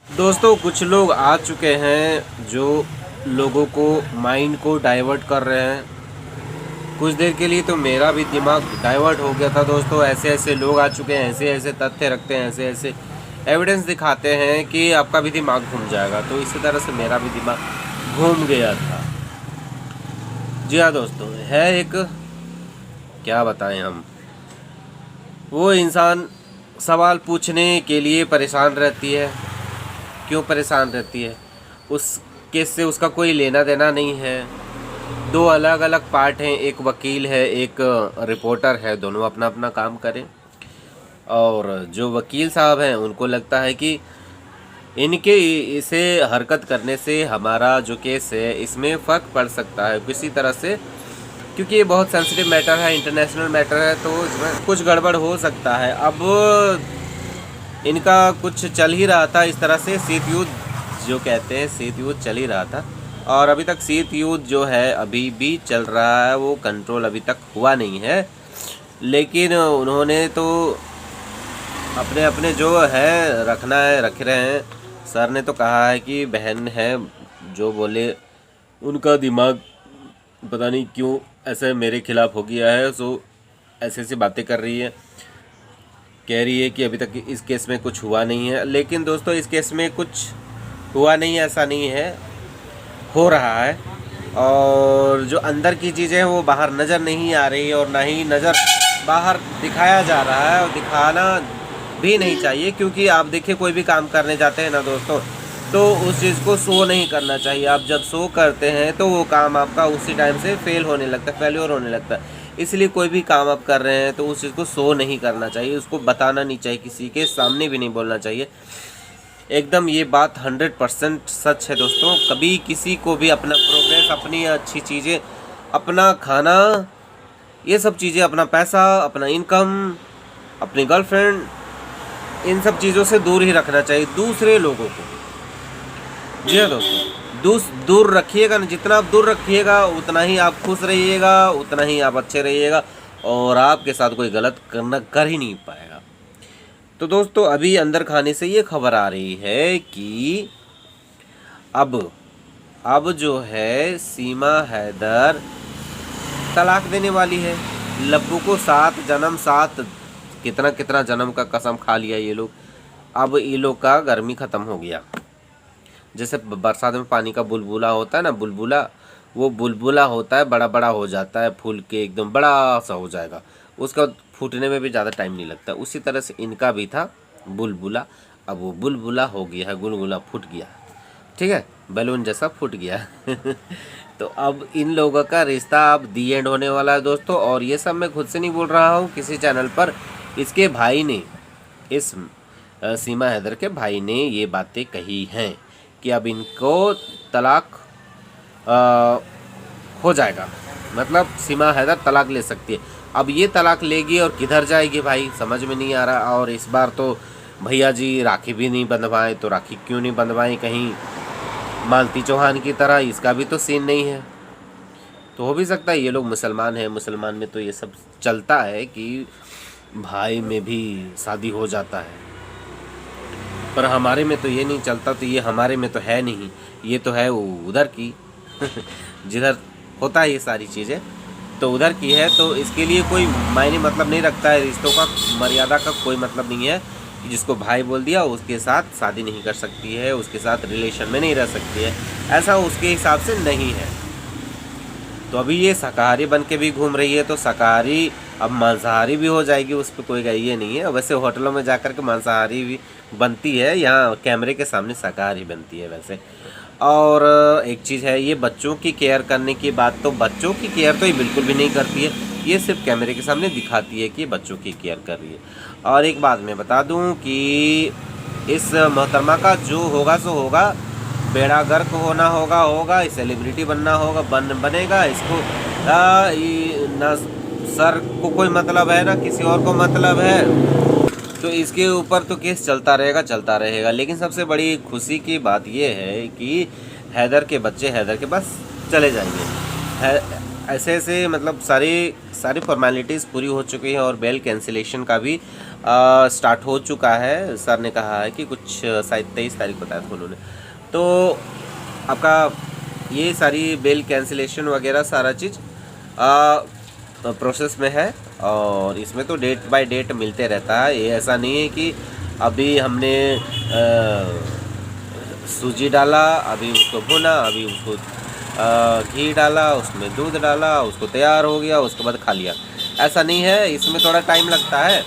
दोस्तों कुछ लोग आ चुके हैं जो लोगों को माइंड को डाइवर्ट कर रहे हैं। कुछ देर के लिए तो मेरा भी दिमाग डाइवर्ट हो गया था दोस्तों। ऐसे ऐसे लोग आ चुके हैं, ऐसे ऐसे तथ्य रखते हैं, ऐसे ऐसे एविडेंस दिखाते हैं कि आपका भी दिमाग घूम जाएगा। तो इसी तरह से मेरा भी दिमाग घूम गया था। जी हाँ दोस्तों, है एक, क्या बताएं हम, वो इंसान सवाल पूछने के लिए परेशान रहती है। क्यों परेशान रहती है? उस केस से उसका कोई लेना देना नहीं है। दो अलग अलग पार्ट हैं, एक वकील है, एक रिपोर्टर है, दोनों अपना अपना काम करें। और जो वकील साहब हैं उनको लगता है कि इनके इसे हरकत करने से हमारा जो केस है इसमें फ़र्क पड़ सकता है किसी तरह से, क्योंकि ये बहुत सेंसिटिव मैटर है, इंटरनेशनल मैटर है, तो इसमें कुछ गड़बड़ हो सकता है। अब इनका कुछ चल ही रहा था इस तरह से, शीत युद्ध जो कहते हैं, शीत युद्ध चल ही रहा था। और अभी तक शीत युद्ध जो है अभी भी चल रहा है, वो कंट्रोल अभी तक हुआ नहीं है। लेकिन उन्होंने तो अपने अपने जो है रखना है रख रहे हैं। सर ने तो कहा है कि बहन है जो बोले उनका दिमाग पता नहीं क्यों ऐसे मेरे खिलाफ हो गया है, सो ऐसे ऐसी बातें कर रही है, कह रही है कि अभी तक इस केस में कुछ हुआ नहीं है। लेकिन दोस्तों इस केस में कुछ हुआ नहीं, ऐसा नहीं है, हो रहा है। और जो अंदर की चीज़ें हैं वो बाहर नज़र नहीं आ रही, और ना ही नज़र बाहर दिखाया जा रहा है, और दिखाना भी नहीं चाहिए। क्योंकि आप देखिए कोई भी काम करने जाते हैं ना दोस्तों, तो उस चीज़ को शो नहीं करना चाहिए। आप जब शो करते हैं तो वो काम आपका उसी टाइम से फेल होने लगता है, फेल्योर होने लगता है। इसलिए कोई भी काम आप कर रहे हैं तो उस चीज़ को शो नहीं करना चाहिए, उसको बताना नहीं चाहिए, किसी के सामने भी नहीं बोलना चाहिए। एकदम ये बात 100% सच है दोस्तों। कभी किसी को भी अपना प्रोग्रेस, अपनी अच्छी चीज़ें, अपना खाना, ये सब चीज़ें, अपना पैसा, अपना इनकम, अपनी गर्लफ्रेंड, इन सब चीज़ों से दूर ही रखना चाहिए दूसरे लोगों को। जी हाँ दोस्तों, दूर रखिएगा ना, जितना आप दूर रखिएगा उतना ही आप खुश रहिएगा, उतना ही आप अच्छे रहिएगा, और आपके साथ कोई गलत करना कर ही नहीं पाएगा। तो दोस्तों अभी अंदर खाने से ये खबर आ रही है कि अब जो है सीमा हैदर तलाक देने वाली है। लप्पू को 7 जन्म, 7 कितना कितना जन्म का कसम खा लिया ये लोग। अब ये लोग का गर्मी ख़त्म हो गया। जैसे बरसात में पानी का बुलबुला होता है ना, बुलबुला, वो बुलबुला होता है, बड़ा बड़ा हो जाता है, फूल के एकदम बड़ा सा हो जाएगा, उसका फूटने में भी ज़्यादा टाइम नहीं लगता। उसी तरह से इनका भी था बुलबुला, अब वो बुलबुला हो गया है, गुलगुला फूट गया, ठीक है, बैलून जैसा फूट गया तो अब इन लोगों का रिश्ता अब दी एंड होने वाला है दोस्तों। और ये सब मैं खुद से नहीं बोल रहा हूँ, किसी चैनल पर इसके भाई ने, इस सीमा हैदर के भाई ने ये बातें कही हैं कि अब इनको तलाक हो जाएगा, मतलब सीमा हैदर तलाक ले सकती है। अब ये तलाक लेगी और किधर जाएगी भाई, समझ में नहीं आ रहा। और इस बार तो भैया जी राखी भी नहीं बंधवाएं, तो राखी क्यों नहीं बंधवाएं कहीं मालती चौहान की तरह, इसका भी तो सीन नहीं है। तो हो भी सकता है ये लोग मुसलमान हैं, मुसलमान में तो ये सब चलता है कि भाई में भी शादी हो जाता है, पर हमारे में तो ये नहीं चलता। तो ये हमारे में तो है नहीं, ये तो है वो उधर की जिधर होता है ये सारी चीज़ें, तो उधर की है। तो इसके लिए कोई मायने मतलब नहीं रखता है, रिश्तों का, मर्यादा का कोई मतलब नहीं है कि जिसको भाई बोल दिया उसके साथ शादी नहीं कर सकती है, उसके साथ रिलेशन में नहीं रह सकती है, ऐसा उसके हिसाब से नहीं है। तो अभी ये शाकाहारी बन के भी घूम रही है, तो शाकाहारी अब मांसाहारी भी हो जाएगी, उस पर कोई ये नहीं है। वैसे होटलों में जाकर के मांसाहारी भी बनती है, यहाँ कैमरे के सामने शाकाहारी बनती है वैसे। और एक चीज़ है, ये बच्चों की केयर करने की बात, तो बच्चों की केयर तो ये बिल्कुल भी नहीं करती है, ये सिर्फ कैमरे के सामने दिखाती है कि बच्चों की केयर कर रही है। और एक बात मैं बता दूं कि इस मोहतरमा का जो होगा सो होगा, बेड़ा गर्क होना होगा, सेलिब्रिटी बनना होगा, बनेगा। इसको ना सर को कोई मतलब है, ना किसी और को मतलब है, तो इसके ऊपर तो केस चलता रहेगा। लेकिन सबसे बड़ी खुशी की बात यह है कि हैदर के बच्चे हैदर के पास चले जाएंगे। ऐसे ऐसे मतलब सारी फॉर्मेलिटीज़ पूरी हो चुकी हैं और बेल कैंसिलेशन का भी स्टार्ट हो चुका है। सर ने कहा है कि कुछ शायद 23 तारीख बताया था उन्होंने। तो आपका ये सारी बेल कैंसिलेशन वगैरह सारा चीज़ प्रोसेस में है और इसमें तो डेट बाय डेट मिलते रहता है। ये ऐसा नहीं है कि अभी हमने सूजी डाला, अभी उसको भुना, अभी उसको घी डाला, उसमें दूध डाला, उसको तैयार हो गया, उसके बाद खा लिया। ऐसा नहीं है, इसमें थोड़ा टाइम लगता है।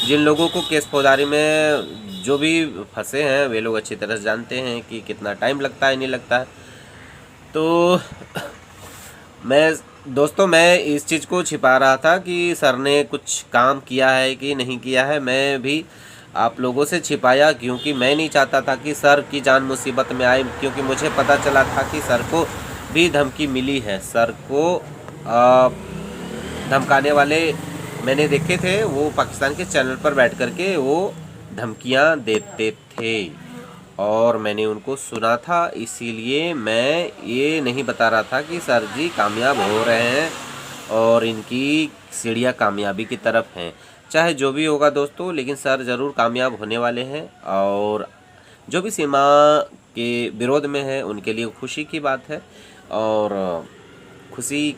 जिन लोगों को केस फौजदारी में जो भी फंसे हैं वे लोग अच्छी तरह से जानते हैं कि कितना टाइम लगता है, नहीं लगता है। तो मैं इस चीज़ को छिपा रहा था कि सर ने कुछ काम किया है कि नहीं किया है। मैं भी आप लोगों से छिपाया क्योंकि मैं नहीं चाहता था कि सर की जान मुसीबत में आए, क्योंकि मुझे पता चला था कि सर को भी धमकी मिली है। सर को धमकाने वाले मैंने देखे थे, वो पाकिस्तान के चैनल पर बैठ कर के वो धमकियां देते थे और मैंने उनको सुना था। इसीलिए मैं ये नहीं बता रहा था कि सर जी कामयाब हो रहे हैं और इनकी सीढ़ियाँ कामयाबी की तरफ हैं। चाहे जो भी होगा दोस्तों, लेकिन सर ज़रूर कामयाब होने वाले हैं और जो भी सीमा के विरोध में है उनके लिए खुशी की बात है और खुशी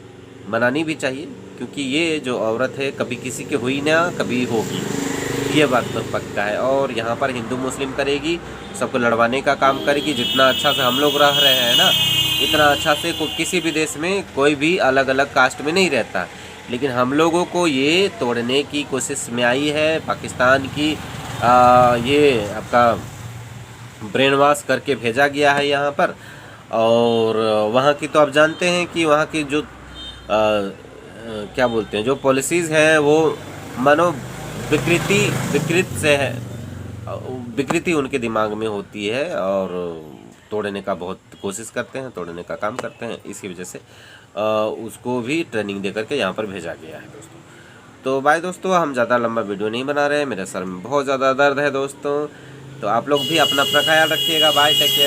मनानी भी चाहिए, क्योंकि ये जो औरत है कभी किसी की हुई ना कभी होगी, ये बात तो पक्का है। और यहाँ पर हिंदू मुस्लिम करेगी, सबको लड़वाने का काम करेगी। जितना अच्छा से हम लोग रह रहे हैं ना, इतना अच्छा से किसी भी देश में कोई भी अलग अलग कास्ट में नहीं रहता, लेकिन हम लोगों को ये तोड़ने की कोशिश में आई है। पाकिस्तान की ये आपका ब्रेन वॉश करके भेजा गया है यहाँ पर। और वहाँ की तो आप जानते हैं कि वहाँ की जो क्या बोलते हैं, जो पॉलिसीज़ हैं वो मानो विकृत से है, विकृति उनके दिमाग में होती है और तोड़ने का बहुत कोशिश करते हैं, तोड़ने का काम करते हैं। इसी वजह से उसको भी ट्रेनिंग दे करके यहाँ पर भेजा गया है दोस्तों। तो बाय दोस्तों, हम ज़्यादा लंबा वीडियो नहीं बना रहे हैं, मेरे सर में बहुत ज़्यादा दर्द है दोस्तों। तो आप लोग भी अपना ख्याल रखिएगा। Bye, take care.